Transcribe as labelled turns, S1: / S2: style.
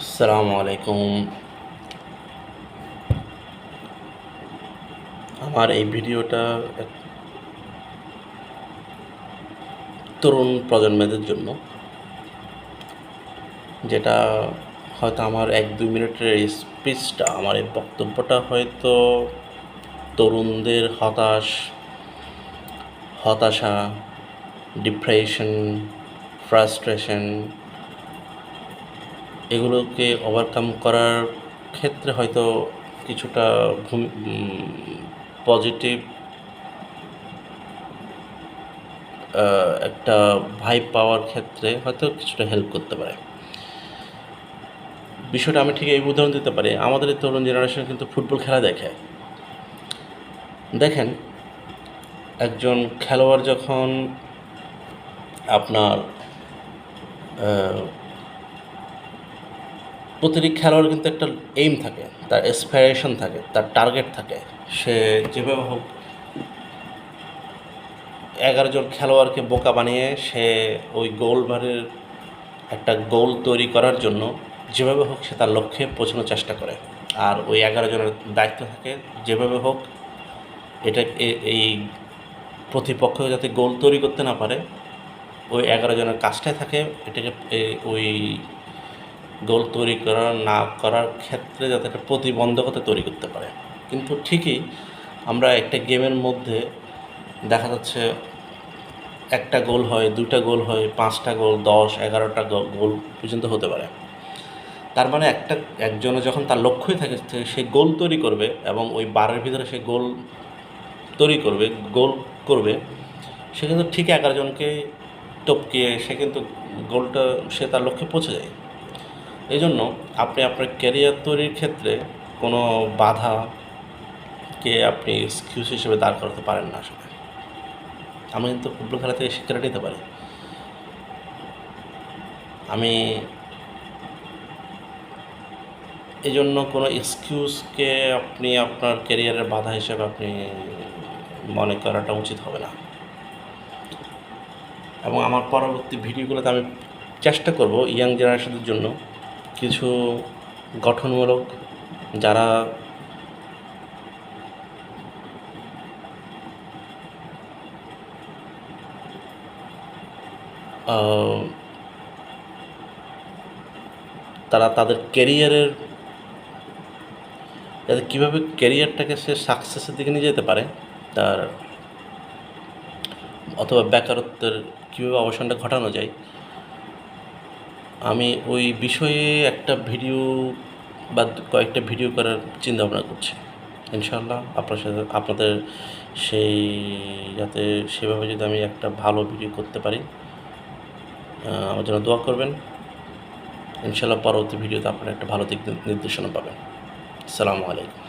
S1: আসসালামু আলাইকুম। আমার এই ভিডিওটা এক তরুণ প্রজন্মের জন্য, যেটা হয়তো আমার ১-২ মিনিটের এই স্পিচটা, আমার এই বক্তব্যটা হয়তো তরুণদের হতাশা, ডিপ্রেশন, ফ্রাস্ট্রেশন এগুলোকে ওভারকাম করার ক্ষেত্রে হয়তো কিছুটা পজিটিভ একটা ভাইব পাওয়ার ক্ষেত্রে হয়তো কিছুটা হেল্প করতে পারে। বিষয়টা আমি ঠিক এই উদাহরণ দিতে পারি। আমাদের এই তরুণ জেনারেশন কিন্তু ফুটবল খেলা দেখে। দেখেন, একজন খেলোয়াড় যখন আপনার প্রতিটি খেলোয়াড়ের কিন্তু একটা এইম থাকে, তার অ্যাসপিরেশন থাকে, তার টার্গেট থাকে। সে যেভাবে হোক ১১ জন খেলোয়াড়কে বোকা বানিয়ে সে ওই গোলবারের একটা গোল তৈরি করার জন্য যেভাবে হোক সে তার লক্ষ্যে পৌঁছানোর চেষ্টা করে। আর ওই ১১ জনের দায়িত্ব থাকে যেভাবে হোক এটা এই প্রতিপক্ষ যাতে গোল তৈরি করতে না পারে, ওই ১১ জনের কাজটাই থাকে এটাকে ওই গোল তৈরি না করার ক্ষেত্রে যাতে একটা প্রতিবন্ধকতা তৈরি করতে পারে। কিন্তু ঠিকই আমরা একটা গেমের মধ্যে দেখা যাচ্ছে একটা গোল হয়, ২টা গোল হয়, ৫টা গোল, ১০, ১১টা গোল পর্যন্ত হতে পারে। তার মানে একজনে যখন তার লক্ষ্যই থাকে সে গোল তৈরি করবে এবং ওই বারের ভিতরে সে গোল করবে, সে কিন্তু ঠিক ১১ জনকে টপকিয়ে সে কিন্তু সে তার লক্ষ্যে পৌঁছে যায়। এই জন্য আপনি আপনার ক্যারিয়ার তৈরির ক্ষেত্রে কোনো বাধাকে আপনি এক্সকিউজ হিসেবে দাঁড় করাতে পারেন না আসলে। আমি কিন্তু ফুটবল খেলা থেকে শিক্ষাটা নিতে পারি। আমি এই জন্য কোনো এক্সকিউজকে আপনি আপনার ক্যারিয়ারের বাধা হিসেবে আপনি মনে করাটা উচিত হবে না। এবং আমার পরবর্তী ভিডিওগুলোতে আমি চেষ্টা করব ইয়াং জেনারেশনের জন্য কিছু গঠনমূলক, যারা তারা তাদের ক্যারিয়ারের যাতে কীভাবে ক্যারিয়ারটাকে সে সাকসেসের দিকে নিয়ে যেতে পারে, তার অথবা বেকারত্বের কীভাবে অবসানটা ঘটানো যায়, আমি ওই বিষয়ে একটা ভিডিও বা কয়েকটা ভিডিও করার চিন্তাভাবনা করছি। ইনশাআল্লাহ আপনাদের সেই যাতে সেভাবে যদি আমি একটা ভালো ভিডিও করতে পারি, আমার জন্য দোয়া করবেন। ইনশাআল্লাহ পরবর্তী ভিডিওতে আপনারা একটা ভালো দিক নির্দেশনা পাবেন। আসসালামু আলাইকুম।